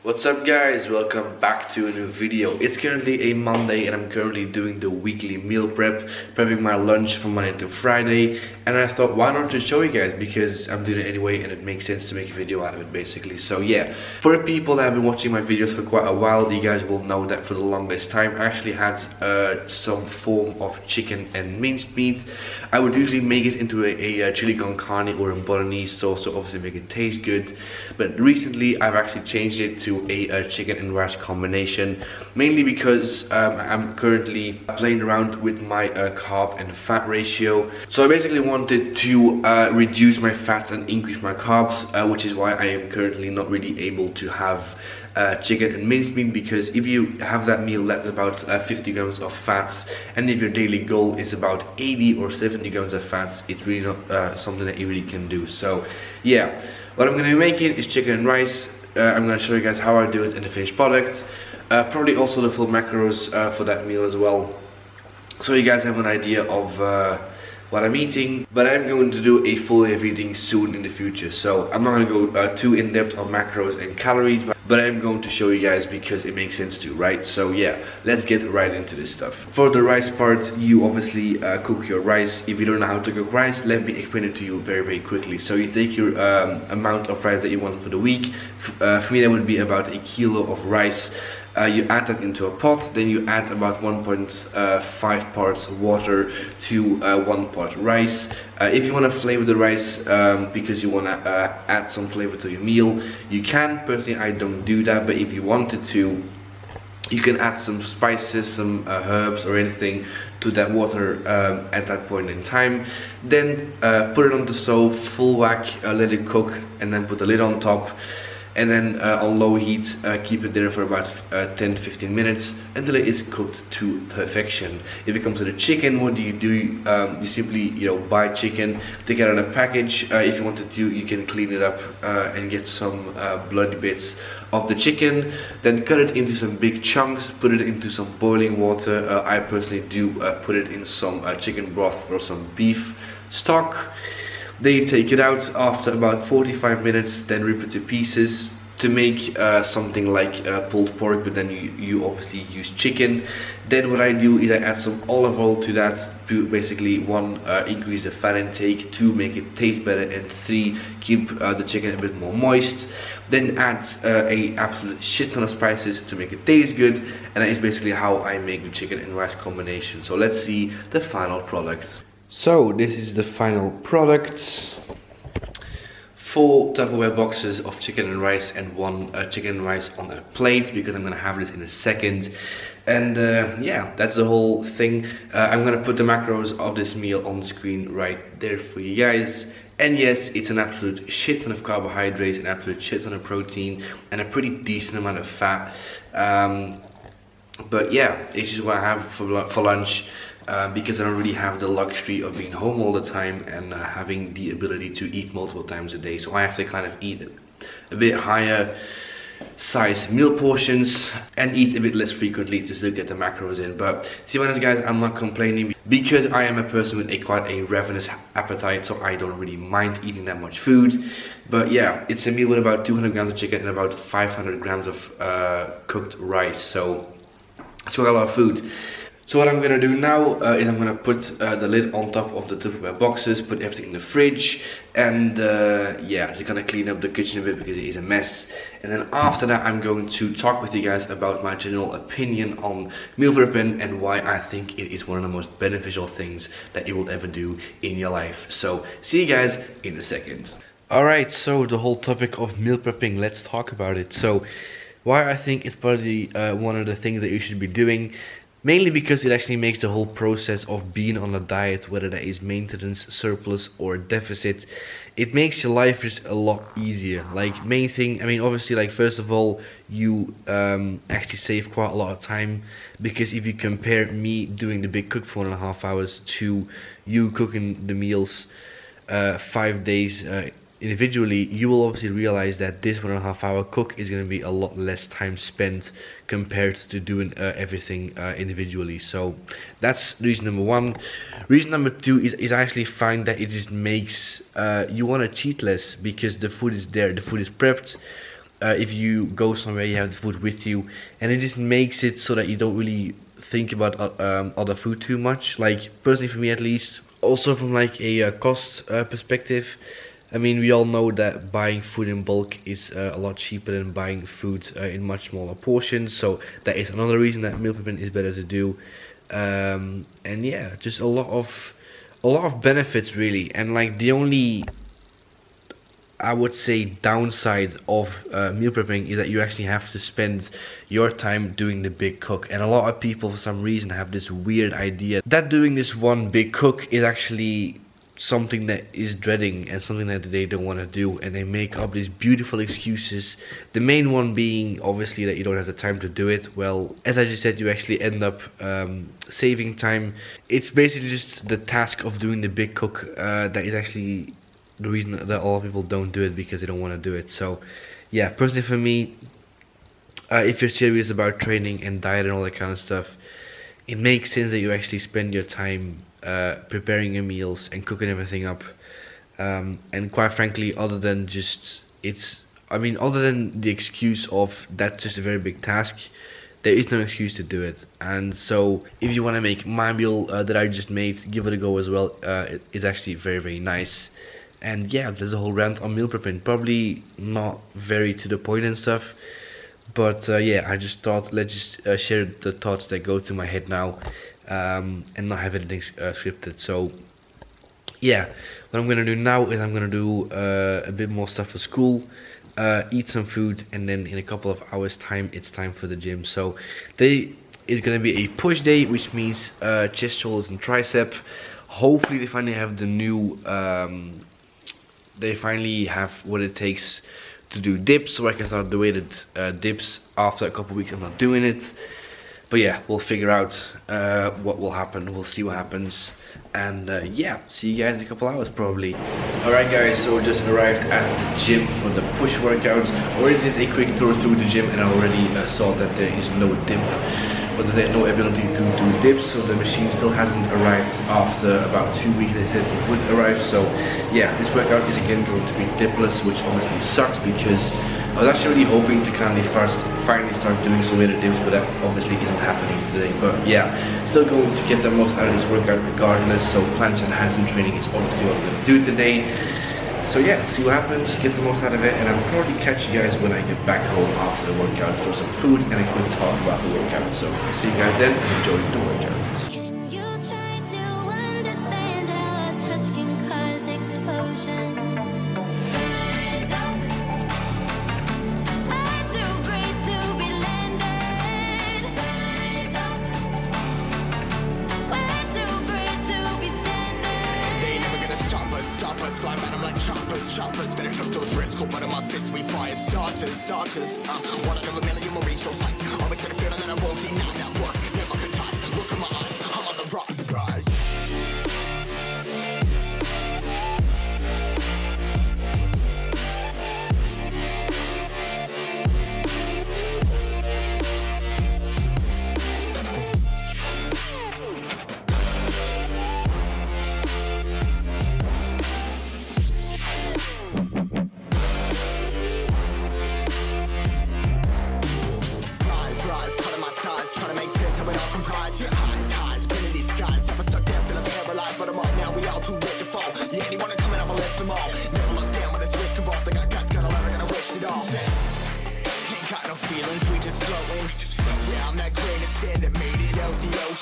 What's up guys, welcome back to a new video. It's currently a Monday and I'm currently doing the weekly meal prepping my lunch from Monday to Friday, and I thought why not just show you guys, because I'm doing it anyway and it makes sense to make a video out of it basically. So yeah, for the people that have been watching my videos for quite a while, you guys will know that for the longest time I actually had some form of chicken and minced meat. I would usually make it into a chili con carne or a bolognese sauce to obviously make it taste good, but recently I've actually changed it to a chicken and rice combination, mainly because I'm currently playing around with my carb and fat ratio. So I basically wanted to reduce my fats and increase my carbs, which is why I am currently not really able to have chicken and minced meat, because if you have that meal, that's about 50 grams of fats, and if your daily goal is about 80 or 70 grams of fats, it's really not something that you really can do. So yeah, what I'm going to be making is chicken and rice. I'm going to show you guys how I do it in the finished product, probably also the full macros for that meal as well, so you guys have an idea of what I'm eating. But I'm going to do a full everything soon in the future, so I'm not going to go too in depth on macros and calories, but I'm going to show you guys because it makes sense to, right? So yeah, let's get right into this stuff. For the rice part, you obviously cook your rice. If you don't know how to cook rice, let me explain it to you very quickly. So you take your amount of rice that you want for the week. For me that would be about a kilo of rice. You add that into a pot, then you add about 1.5 parts water to 1 pot rice. If you want to flavor the rice because you want to add some flavor to your meal, you can. Personally, I don't do that, but if you wanted to, you can add some spices, some herbs or anything to that water at that point in time. Then put it on the stove, full whack, let it cook, and then put the lid on top. And then on low heat, keep it there for about 10-15 minutes until it is cooked to perfection. If it comes to the chicken, what do? You simply buy chicken, take it out of the package. If you wanted to, you can clean it up and get some bloody bits of the chicken, then cut it into some big chunks, put it into some boiling water. I personally do put it in some chicken broth or some beef stock. Then you take it out after about 45 minutes, then rip it to pieces to make something like pulled pork, but then you obviously use chicken. Then what I do is I add some olive oil to that to basically, 1, increase the fat intake, 2, make it taste better, and 3, keep the chicken a bit more moist. Then add a absolute shit ton of spices to make it taste good, and that is basically how I make the chicken and rice combination. So let's see the final product. So this is the final product. 4 Tupperware boxes of chicken and rice, and 1 chicken and rice on a plate, because I'm gonna have this in a second. And yeah, that's the whole thing. I'm gonna put the macros of this meal on the screen right there for you guys. And yes, it's an absolute shit ton of carbohydrates, an absolute shit ton of protein, and a pretty decent amount of fat. But yeah, it's just what I have for lunch. Because I don't really have the luxury of being home all the time and having the ability to eat multiple times a day, so I have to kind of eat a bit higher size meal portions and eat a bit less frequently to still get the macros in. But to be honest guys, I'm not complaining, because I am a person with quite a ravenous appetite, so I don't really mind eating that much food. But yeah, it's a meal with about 200 grams of chicken and about 500 grams of cooked rice, so it's quite a lot of food. So what I'm gonna do now is I'm gonna put the lid on top of the Tupperware boxes, put everything in the fridge, and yeah, just gonna clean up the kitchen a bit because it is a mess. And then after that, I'm going to talk with you guys about my general opinion on meal prepping and why I think it is one of the most beneficial things that you will ever do in your life. So see you guys in a second. Alright, so the whole topic of meal prepping, let's talk about it. So why I think it's probably one of the things that you should be doing. Mainly because it actually makes the whole process of being on a diet, whether that is maintenance, surplus or deficit, it makes your life just a lot easier. Like, main thing, I mean obviously, like, first of all, you actually save quite a lot of time, because if you compare me doing the big cook for 1.5 hours to you cooking the meals 5 days individually, you will obviously realize that this 1.5 hour cook is going to be a lot less time spent compared to doing everything individually. So that's reason number 1. Reason number 2 is I actually find that it just makes you want to cheat less, because the food is there, the food is prepped, if you go somewhere, you have the food with you, and it just makes it so that you don't really think about other food too much. Like personally, for me at least, also from like a cost perspective. I mean, we all know that buying food in bulk is a lot cheaper than buying food in much smaller portions. So that is another reason that meal prepping is better to do. And yeah, just a lot of benefits really. And like the only, I would say, downside of meal prepping is that you actually have to spend your time doing the big cook. And a lot of people for some reason have this weird idea that doing this one big cook is actually something that is dreading and something that they don't want to do, and they make up these beautiful excuses. The main one being obviously that you don't have the time to do it. Well, as I just said, you actually end up saving time. It's basically just the task of doing the big cook that is actually the reason that a lot of people don't do it, because they don't want to do it. So yeah, personally for me, if you're serious about training and diet and all that kind of stuff, it makes sense that you actually spend your time preparing your meals and cooking everything up. And quite frankly, other than the excuse of that's just a very big task, there is no excuse to do it. And so if you want to make my meal that I just made, give it a go as well. It's actually very, very nice. And yeah, there's a whole rant on meal prepping, probably not very to the point and stuff, but yeah, I just thought let's just share the thoughts that go through my head now, and not have anything scripted. So yeah, what I'm gonna do now is I'm gonna do a bit more stuff for school, eat some food, and then in a couple of hours time it's time for the gym. So today is gonna be a push day, which means chest, shoulders and tricep. Hopefully they finally have the new they finally have what it takes to do dips, so I can start the weighted dips after a couple weeks of not doing it. But yeah, we'll figure out what will happen. We'll see what happens, and yeah, see you guys in a couple hours probably. Alright guys, so we just arrived at the gym for the push workouts. Already did a quick tour through the gym, and I already saw that there is no dip, but there's no ability to do dips, so the machine still hasn't arrived. After about 2 weeks they said it would arrive. So yeah, this workout is again going to be dipless, which honestly sucks, because I was actually really hoping to kind of finally start doing some weighted dips, but that obviously isn't happening today. But yeah, still going to get the most out of this workout regardless. So planche and handstand training is obviously what I'm going to do today. So yeah, see what happens, get the most out of it, and I'll probably catch you guys when I get back home after the workout for some food and a quick talk about the workout. So see you guys then, and enjoy the workout. Can you try to understand how a touch can cause explosions? Rise up. I'm too great to be landed. Rise up. We're too great to be standing. They ain't never gonna stop us, fly by them like choppers, better took those risks, cold blood in my fists, we fire starters, one out of a million will reach those heights, always got a feeling that I won't deny that work, never could toss, look in my eyes, I'm on the rocks, rise.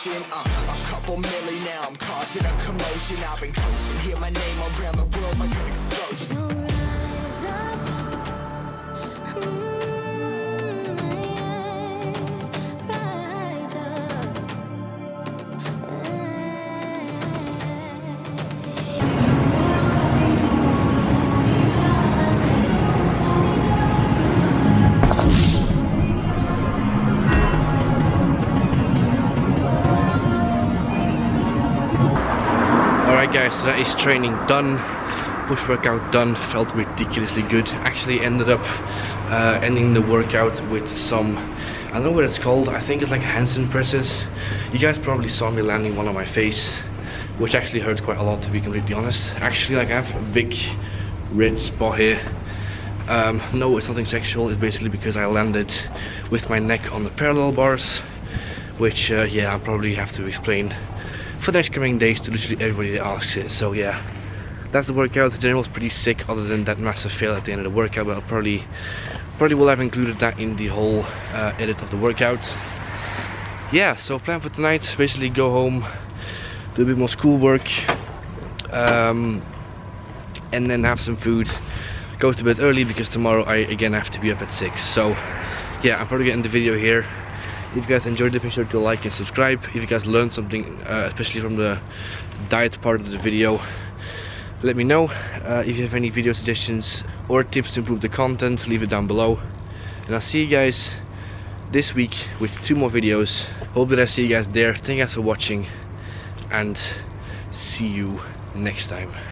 A couple milli now, I'm causing a commotion. I've been coasting, hear my name around the world like an explosion. Rise up. Rise up. Alright guys, so that is training done, push workout done. Felt ridiculously good. Actually ended up ending the workout with some, I don't know what it's called, I think it's like handstand presses. You guys probably saw me landing one on my face, which actually hurt quite a lot, to be completely honest. Actually, like, I have a big red spot here. No, it's nothing sexual. It's basically because I landed with my neck on the parallel bars, which yeah, I'll probably have to explain for the next coming days to literally everybody that asks it. So yeah, that's the workout. The general was pretty sick, other than that massive fail at the end of the workout, but I'll probably will have included that in the whole edit of the workout. Yeah, so plan for tonight, basically go home, do a bit more schoolwork, and then have some food, go to bed early because tomorrow I again have to be up at 6. So yeah, I'm probably getting the video here. If you guys enjoyed it, make sure to like and subscribe. If you guys learned something, especially from the diet part of the video, let me know. If you have any video suggestions or tips to improve the content, leave it down below. And I'll see you guys this week with 2 more videos. Hope that I see you guys there. Thank you guys for watching, and see you next time.